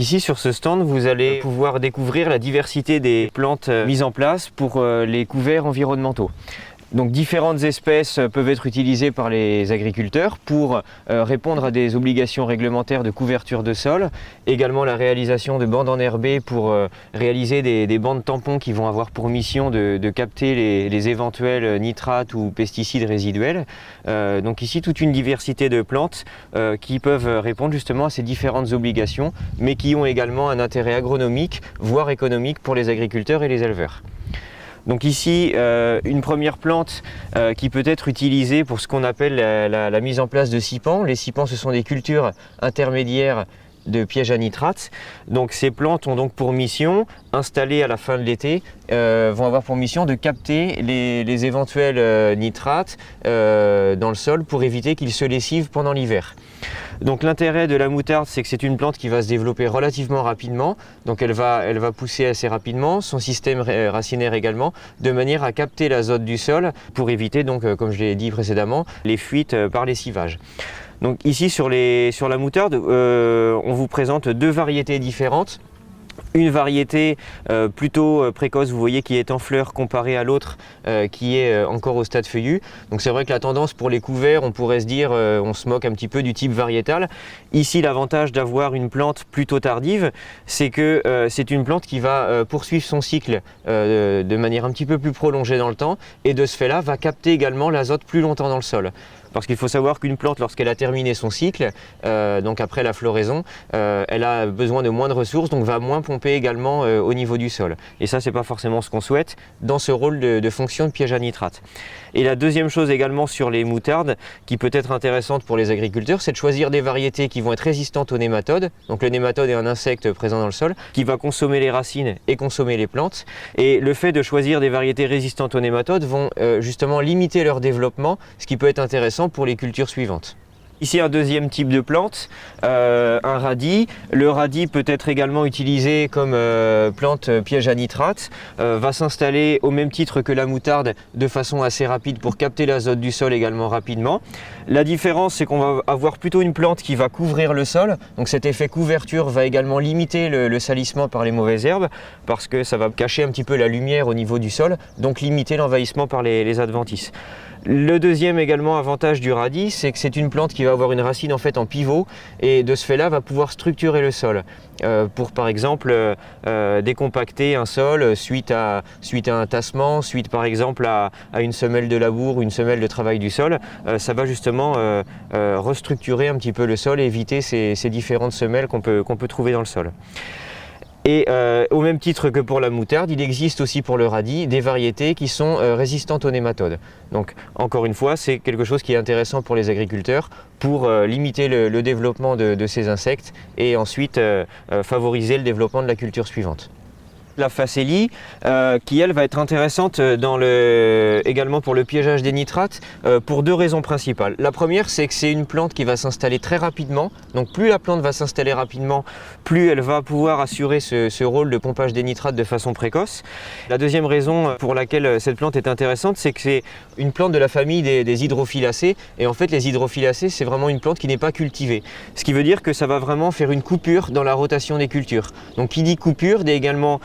ici sur ce stand, vous allez pouvoir découvrir la diversité des plantes mises en place pour les couverts environnementaux. Donc différentes espèces peuvent être utilisées par les agriculteurs pour répondre à des obligations réglementaires de couverture de sol, également la réalisation de bandes enherbées pour réaliser des bandes tampons qui vont avoir pour mission de capter les éventuels nitrates ou pesticides résiduels. Donc ici toute une diversité de plantes qui peuvent répondre justement à ces différentes obligations, mais qui ont également un intérêt agronomique, voire économique pour les agriculteurs et les éleveurs. Donc ici, une première plante qui peut être utilisée pour ce qu'on appelle la mise en place de sipans. Les sipans, ce sont des cultures intermédiaires de pièges à nitrates. Donc ces plantes ont donc pour mission, installées à la fin de l'été, vont avoir pour mission de capter les éventuels nitrates dans le sol pour éviter qu'ils se lessivent pendant l'hiver. Donc l'intérêt de la moutarde, c'est que c'est une plante qui va se développer relativement rapidement, donc elle va pousser assez rapidement, son système racinaire également, de manière à capter l'azote du sol pour éviter donc, comme je l'ai dit précédemment, les fuites par lessivage. Donc ici sur la moutarde, on vous présente deux variétés différentes. Une variété plutôt précoce, vous voyez, qui est en fleurs comparée à l'autre qui est encore au stade feuillu. Donc c'est vrai que la tendance pour les couverts, on pourrait se dire, on se moque un petit peu du type variétal. Ici, l'avantage d'avoir une plante plutôt tardive, c'est que c'est une plante qui va poursuivre son cycle de manière un petit peu plus prolongée dans le temps et de ce fait-là va capter également l'azote plus longtemps dans le sol. Parce qu'il faut savoir qu'une plante, lorsqu'elle a terminé son cycle, donc après la floraison, elle a besoin de moins de ressources, donc va moins pomper également au niveau du sol. Et ça, c'est pas forcément ce qu'on souhaite dans ce rôle de fonction de piège à nitrate. Et la deuxième chose également sur les moutardes, qui peut être intéressante pour les agriculteurs, c'est de choisir des variétés qui vont être résistantes aux nématodes. Donc le nématode est un insecte présent dans le sol, qui va consommer les racines et consommer les plantes. Et le fait de choisir des variétés résistantes aux nématodes vont justement limiter leur développement, ce qui peut être intéressant pour les cultures suivantes. Ici un deuxième type de plante, un radis. Le radis peut être également utilisé comme plante piège à nitrate, va s'installer au même titre que la moutarde de façon assez rapide pour capter l'azote du sol également rapidement. La différence, c'est qu'on va avoir plutôt une plante qui va couvrir le sol, donc cet effet couverture va également limiter le salissement par les mauvaises herbes parce que ça va cacher un petit peu la lumière au niveau du sol, donc limiter l'envahissement par les adventices. Le deuxième également avantage du radis, c'est que c'est une plante qui va avoir une racine en fait en pivot et de ce fait-là va pouvoir structurer le sol pour par exemple décompacter un sol suite à un tassement, suite par exemple à une semelle de labour ou une semelle de travail du sol. Ça va justement restructurer un petit peu le sol et éviter ces différentes semelles qu'on peut trouver dans le sol. Et au même titre que pour la moutarde, il existe aussi pour le radis des variétés qui sont résistantes aux nématodes. Donc encore une fois, c'est quelque chose qui est intéressant pour les agriculteurs pour limiter le développement de ces insectes et ensuite favoriser le développement de la culture suivante. La facélie, qui elle va être intéressante également pour le piégeage des nitrates pour deux raisons principales. La première, c'est que c'est une plante qui va s'installer très rapidement, donc plus la plante va s'installer rapidement, plus elle va pouvoir assurer ce rôle de pompage des nitrates de façon précoce. La deuxième raison pour laquelle cette plante est intéressante, c'est que c'est une plante de la famille des hydrophilacées, et en fait les hydrophilacées, c'est vraiment une plante qui n'est pas cultivée. Ce qui veut dire que ça va vraiment faire une coupure dans la rotation des cultures. Donc qui dit coupure, dit également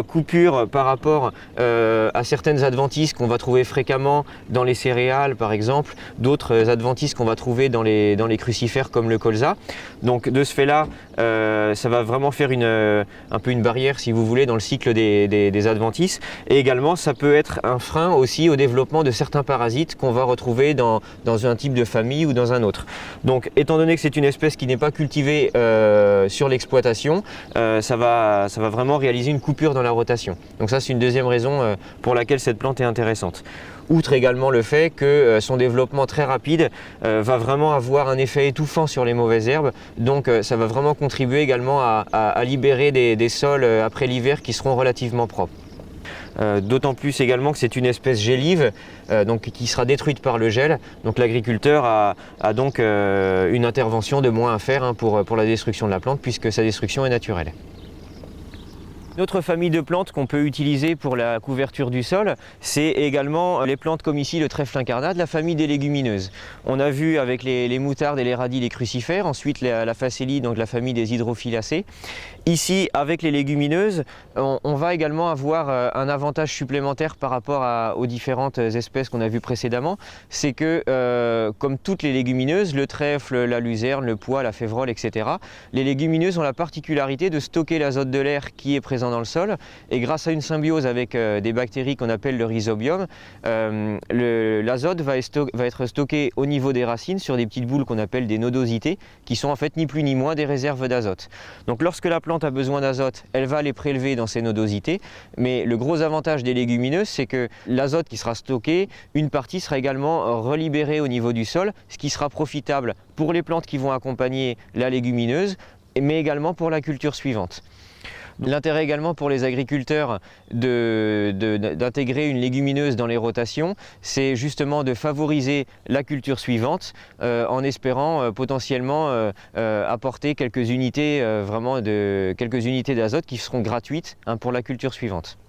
coupure par rapport à certaines adventices qu'on va trouver fréquemment dans les céréales par exemple, d'autres adventices qu'on va trouver dans les crucifères comme le colza. Donc de ce fait là, ça va vraiment faire un peu une barrière si vous voulez dans le cycle des adventices, et également ça peut être un frein aussi au développement de certains parasites qu'on va retrouver dans un type de famille ou dans un autre. Donc étant donné que c'est une espèce qui n'est pas cultivée sur l'exploitation, ça va vraiment réaliser une coupure dans la rotation. Donc ça c'est une deuxième raison pour laquelle cette plante est intéressante. Outre également le fait que son développement très rapide va vraiment avoir un effet étouffant sur les mauvaises herbes, donc ça va vraiment contribuer également à libérer des sols après l'hiver qui seront relativement propres. D'autant plus également que c'est une espèce gélive donc qui sera détruite par le gel, donc l'agriculteur a donc une intervention de moins à faire pour la destruction de la plante puisque sa destruction est naturelle. Une autre famille de plantes qu'on peut utiliser pour la couverture du sol, c'est également les plantes comme ici le trèfle incarnate, la famille des légumineuses. On a vu avec les moutardes et les radis les crucifères, ensuite la facélie, donc la famille des hydrophilacées. Ici, avec les légumineuses, on va également avoir un avantage supplémentaire par rapport aux différentes espèces qu'on a vues précédemment. C'est que, comme toutes les légumineuses, le trèfle, la luzerne, le pois, la févrole, etc., les légumineuses ont la particularité de stocker l'azote de l'air qui est présent dans le sol, et grâce à une symbiose avec des bactéries qu'on appelle le rhizobium, l'azote va être stocké au niveau des racines sur des petites boules qu'on appelle des nodosités, qui sont en fait ni plus ni moins des réserves d'azote. Donc lorsque la plante a besoin d'azote, elle va les prélever dans ces nodosités, mais le gros avantage des légumineuses, c'est que l'azote qui sera stocké, une partie sera également relibérée au niveau du sol, ce qui sera profitable pour les plantes qui vont accompagner la légumineuse, mais également pour la culture suivante. L'intérêt également pour les agriculteurs d'intégrer une légumineuse dans les rotations, c'est justement de favoriser la culture suivante en espérant potentiellement apporter quelques unités d'azote qui seront gratuites pour la culture suivante.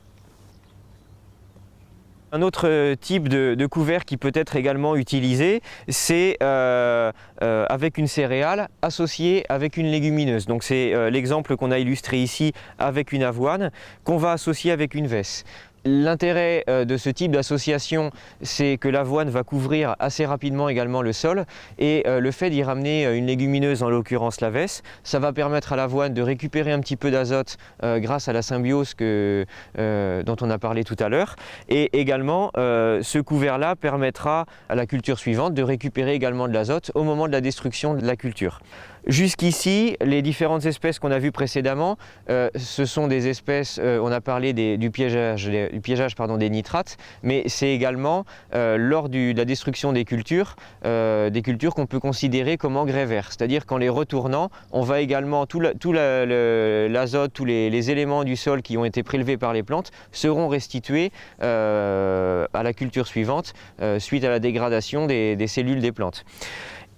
Un autre type de couvert qui peut être également utilisé, c'est avec une céréale associée avec une légumineuse. Donc c'est l'exemple qu'on a illustré ici avec une avoine qu'on va associer avec une vesse. L'intérêt de ce type d'association, c'est que l'avoine va couvrir assez rapidement également le sol, et le fait d'y ramener une légumineuse, en l'occurrence la vesse, ça va permettre à l'avoine de récupérer un petit peu d'azote grâce à la symbiose dont on a parlé tout à l'heure, et également ce couvert-là permettra à la culture suivante de récupérer également de l'azote au moment de la destruction de la culture. Jusqu'ici, les différentes espèces qu'on a vues précédemment, ce sont des espèces, on a parlé du piégeage des nitrates, mais c'est également lors de la destruction des cultures qu'on peut considérer comme engrais verts. C'est-à-dire qu'en les retournant, on va également, tout l'azote, tous les éléments du sol qui ont été prélevés par les plantes seront restitués à la culture suivante suite à la dégradation des cellules des plantes.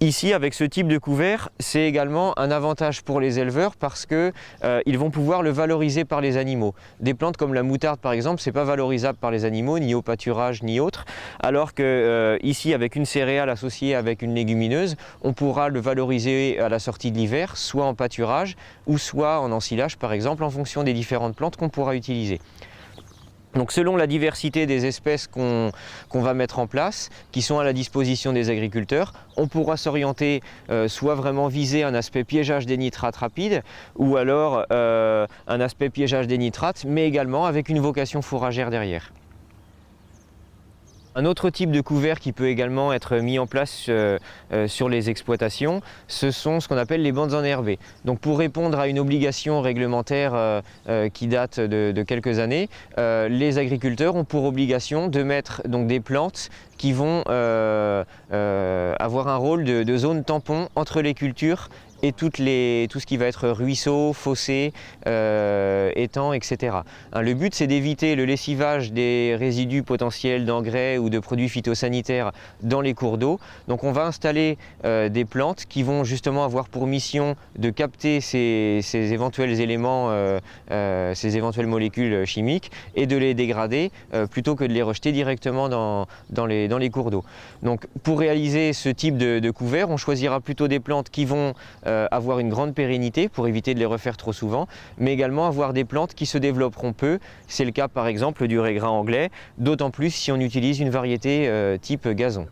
Ici, avec ce type de couvert, c'est également un avantage pour les éleveurs parce qu'ils vont pouvoir le valoriser par les animaux. Des plantes comme la moutarde, par exemple, ce n'est pas valorisable par les animaux, ni au pâturage, ni autre, alors que ici, avec une céréale associée avec une légumineuse, on pourra le valoriser à la sortie de l'hiver, soit en pâturage ou soit en ensilage, par exemple, en fonction des différentes plantes qu'on pourra utiliser. Donc selon la diversité des espèces qu'on va mettre en place, qui sont à la disposition des agriculteurs, on pourra s'orienter soit vraiment viser un aspect piégeage des nitrates rapide, ou alors un aspect piégeage des nitrates, mais également avec une vocation fourragère derrière. Un autre type de couvert qui peut également être mis en place sur les exploitations, ce sont ce qu'on appelle les bandes enherbées. Donc pour répondre à une obligation réglementaire qui date de quelques années, les agriculteurs ont pour obligation de mettre donc des plantes qui vont avoir un rôle de zone tampon entre les cultures et tout ce qui va être ruisseaux, fossés, étangs, etc. Le but, c'est d'éviter le lessivage des résidus potentiels d'engrais ou de produits phytosanitaires dans les cours d'eau. Donc on va installer des plantes qui vont justement avoir pour mission de capter ces éventuels éléments, ces éventuelles molécules chimiques, et de les dégrader plutôt que de les rejeter directement dans les cours d'eau. Donc pour réaliser ce type de couvert, on choisira plutôt des plantes qui vont avoir une grande pérennité pour éviter de les refaire trop souvent, mais également avoir des plantes qui se développeront peu. C'est le cas par exemple du raigrain anglais, d'autant plus si on utilise une variété type gazon.